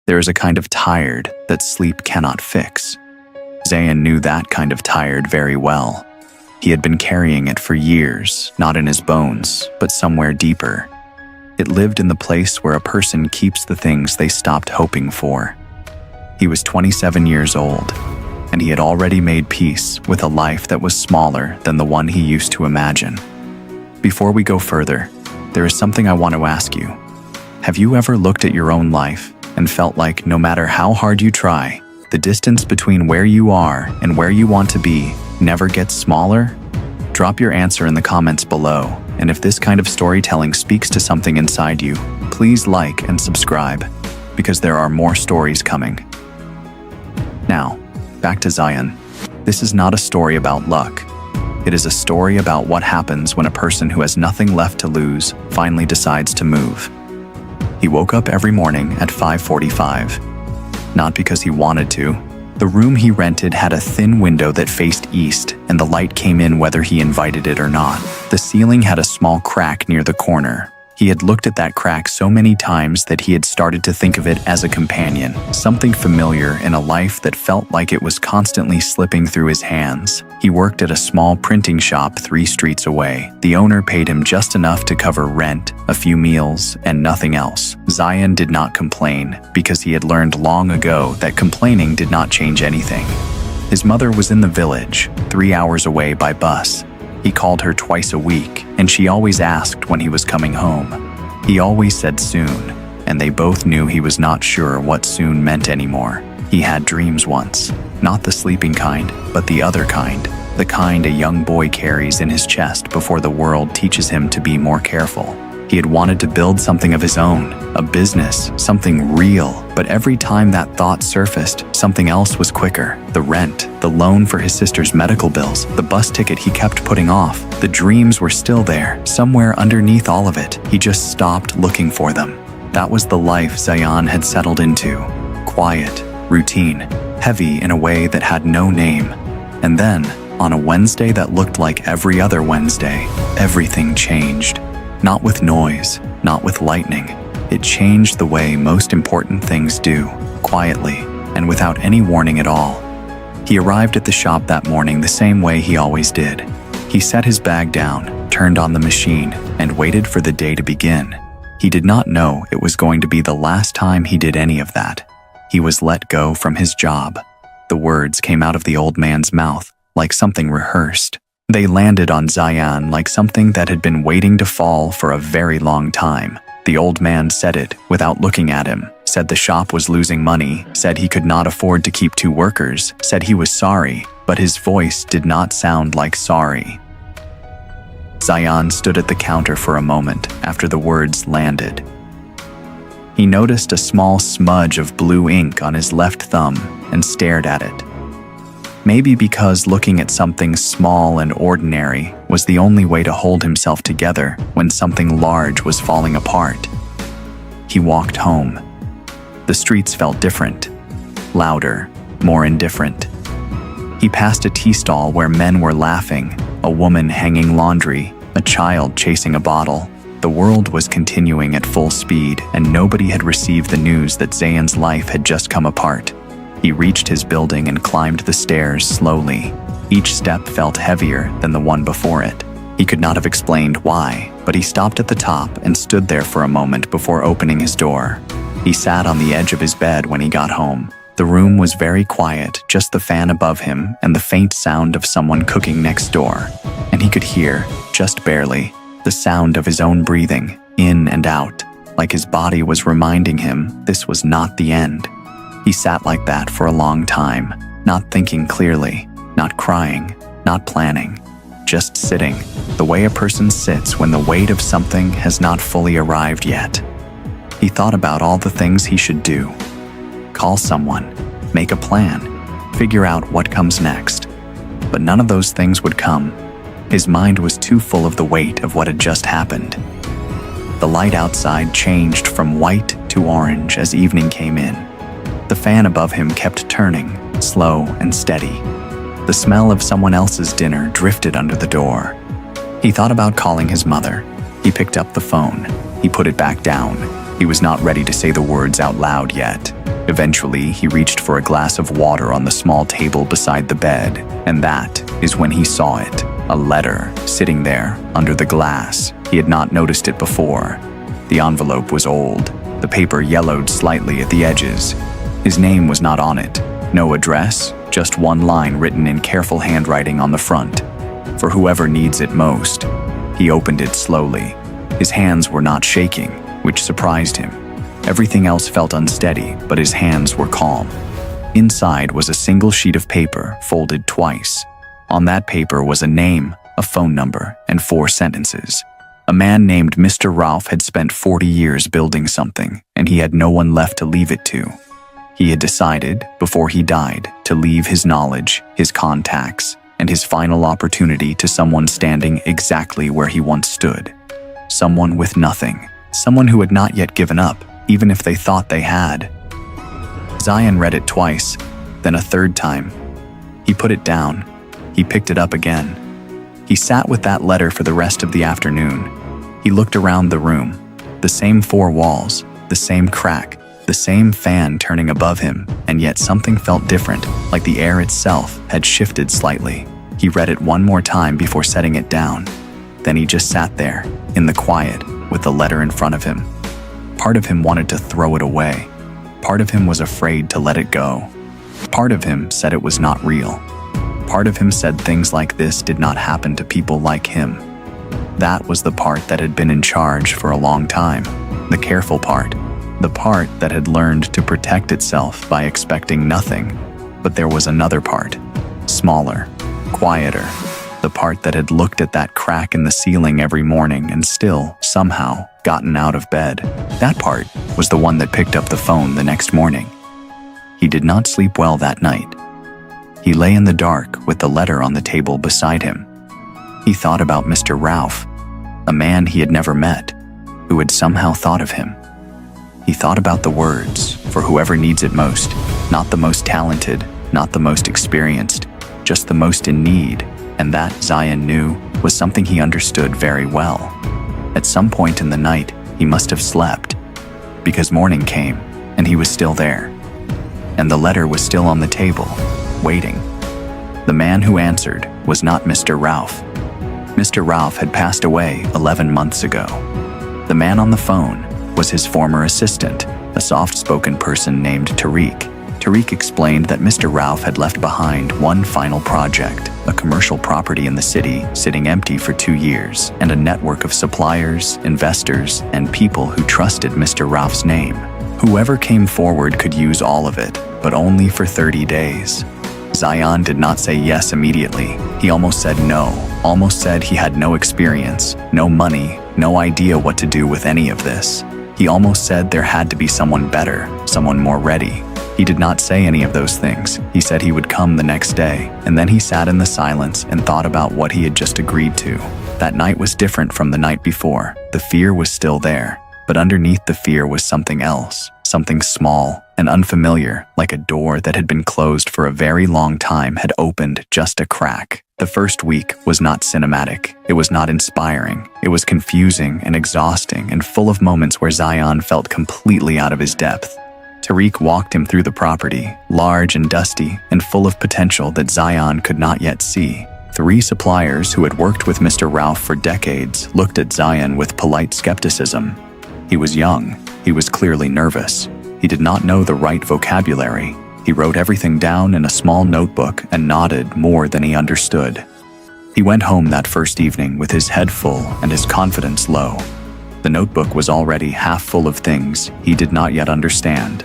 There is a kind of tired that sleep cannot fix. Zayan knew that kind of tired very well. He had been carrying it for years, not in his bones, but somewhere deeper. It lived in the place where a person keeps the things they stopped hoping for. He was 27 years old, and he had already made peace with a life that was smaller than the one he used to imagine. Before we go further, there is something I want to ask you. Have you ever looked at your own life and felt like no matter how hard you try, the distance between where you are and where you want to be never gets smaller? Drop your answer in the comments below, and if this kind of storytelling speaks to something inside you, please like and subscribe, because there are more stories coming. Now, back to Zayan. This is not a story about luck. It is a story about what happens when a person who has nothing left to lose finally decides to move. He woke up every morning at 5:45. Not because he wanted to. The room he rented had a thin window that faced east, and the light came in whether he invited it or not. The ceiling had a small crack near the corner. He had looked at that crack so many times that he had started to think of it as a companion, something familiar in a life that felt like it was constantly slipping through his hands. He worked at a small printing shop 3 streets away. The owner paid him just enough to cover rent, a few meals, and nothing else. Zayan did not complain, because he had learned long ago that complaining did not change anything. His mother was in the village, 3 hours away by bus. He called her twice a week, and she always asked when he was coming home. He always said soon, and they both knew he was not sure what soon meant anymore. He had dreams once, not the sleeping kind, but the other kind, the kind a young boy carries in his chest before the world teaches him to be more careful. He had wanted to build something of his own, a business, something real, but every time that thought surfaced, something else was quicker. The rent, the loan for his sister's medical bills, the bus ticket he kept putting off. The dreams were still there, somewhere underneath all of it. He just stopped looking for them. That was the life Zayan had settled into. Quiet, routine, heavy in a way that had no name. And then, on a Wednesday that looked like every other Wednesday, everything changed. Not with noise, not with lightning. It changed the way most important things do, quietly, and without any warning at all. He arrived at the shop that morning the same way he always did. He set his bag down, turned on the machine, and waited for the day to begin. He did not know it was going to be the last time he did any of that. He was let go from his job. The words came out of the old man's mouth like something rehearsed. They landed on Zayan like something that had been waiting to fall for a very long time. The old man said it without looking at him, said the shop was losing money, said he could not afford to keep 2 workers, said he was sorry, but his voice did not sound like sorry. Zayan stood at the counter for a moment after the words landed. He noticed a small smudge of blue ink on his left thumb and stared at it. Maybe because looking at something small and ordinary was the only way to hold himself together when something large was falling apart. He walked home. The streets felt different, louder, more indifferent. He passed a tea stall where men were laughing, a woman hanging laundry, a child chasing a bottle. The world was continuing at full speed, and nobody had received the news that Zayan's life had just come apart. He reached his building and climbed the stairs slowly. Each step felt heavier than the one before it. He could not have explained why, but he stopped at the top and stood there for a moment before opening his door. He sat on the edge of his bed when he got home. The room was very quiet, just the fan above him and the faint sound of someone cooking next door. And he could hear, just barely, the sound of his own breathing, in and out, like his body was reminding him this was not the end. He sat like that for a long time, not thinking clearly, not crying, not planning, just sitting, the way a person sits when the weight of something has not fully arrived yet. He thought about all the things he should do. Call someone, make a plan, figure out what comes next. But none of those things would come. His mind was too full of the weight of what had just happened. The light outside changed from white to orange as evening came in. The fan above him kept turning, slow and steady. The smell of someone else's dinner drifted under the door. He thought about calling his mother. He picked up the phone. He put it back down. He was not ready to say the words out loud yet. Eventually, he reached for a glass of water on the small table beside the bed, and that is when he saw it. A letter sitting there under the glass. He had not noticed it before. The envelope was old, the paper yellowed slightly at the edges. His name was not on it. No address, just one line written in careful handwriting on the front. For whoever needs it most. He opened it slowly. His hands were not shaking, which surprised him. Everything else felt unsteady, but his hands were calm. Inside was a single sheet of paper, folded twice. On that paper was a name, a phone number, and 4 sentences. A man named Mr. Ralph had spent 40 years building something, and he had no one left to leave it to. He had decided, before he died, to leave his knowledge, his contacts, and his final opportunity to someone standing exactly where he once stood. Someone with nothing. Someone who had not yet given up, even if they thought they had. Zion read it twice, then a third time. He put it down. He picked it up again. He sat with that letter for the rest of the afternoon. He looked around the room. The same 4 walls, the same crack, the same fan turning above him, and yet something felt different, like the air itself had shifted slightly. He read it one more time before setting it down. Then he just sat there, in the quiet, with the letter in front of him. Part of him wanted to throw it away. Part of him was afraid to let it go. Part of him said it was not real. Part of him said things like this did not happen to people like him. That was the part that had been in charge for a long time, the careful part, the part that had learned to protect itself by expecting nothing. But there was another part, smaller, quieter, the part that had looked at that crack in the ceiling every morning and still, somehow, gotten out of bed. That part was the one that picked up the phone the next morning. He did not sleep well that night. He lay in the dark with the letter on the table beside him. He thought about Mr. Ralph, a man he had never met, who had somehow thought of him. He thought about the words, for whoever needs it most, not the most talented, not the most experienced, just the most in need, and that, Zion knew, was something he understood very well. At some point in the night, he must have slept, because morning came, and he was still there. And the letter was still on the table, waiting. The man who answered was not Mr. Ralph. Mr. Ralph had passed away 11 months ago. The man on the phone was his former assistant, a soft-spoken person named Tariq. Tariq explained that Mr. Ralph had left behind one final project, a commercial property in the city sitting empty for 2 years, and a network of suppliers, investors, and people who trusted Mr. Ralph's name. Whoever came forward could use all of it, but only for 30 days. Zion did not say yes immediately. He almost said no, almost said he had no experience, no money, no idea what to do with any of this. He almost said there had to be someone better, someone more ready. He did not say any of those things. He said he would come the next day, and then he sat in the silence and thought about what he had just agreed to. That night was different from the night before. The fear was still there, but underneath the fear was something else, something small and unfamiliar, like a door that had been closed for a very long time had opened just a crack. The first week was not cinematic. It was not inspiring. It was confusing and exhausting and full of moments where Zion felt completely out of his depth. Tariq walked him through the property, large and dusty and full of potential that Zion could not yet see. 3 suppliers who had worked with Mr. Ralph for decades looked at Zion with polite skepticism. He was young. He was clearly nervous. He did not know the right vocabulary. He wrote everything down in a small notebook and nodded more than he understood. He went home that first evening with his head full and his confidence low. The notebook was already half full of things he did not yet understand.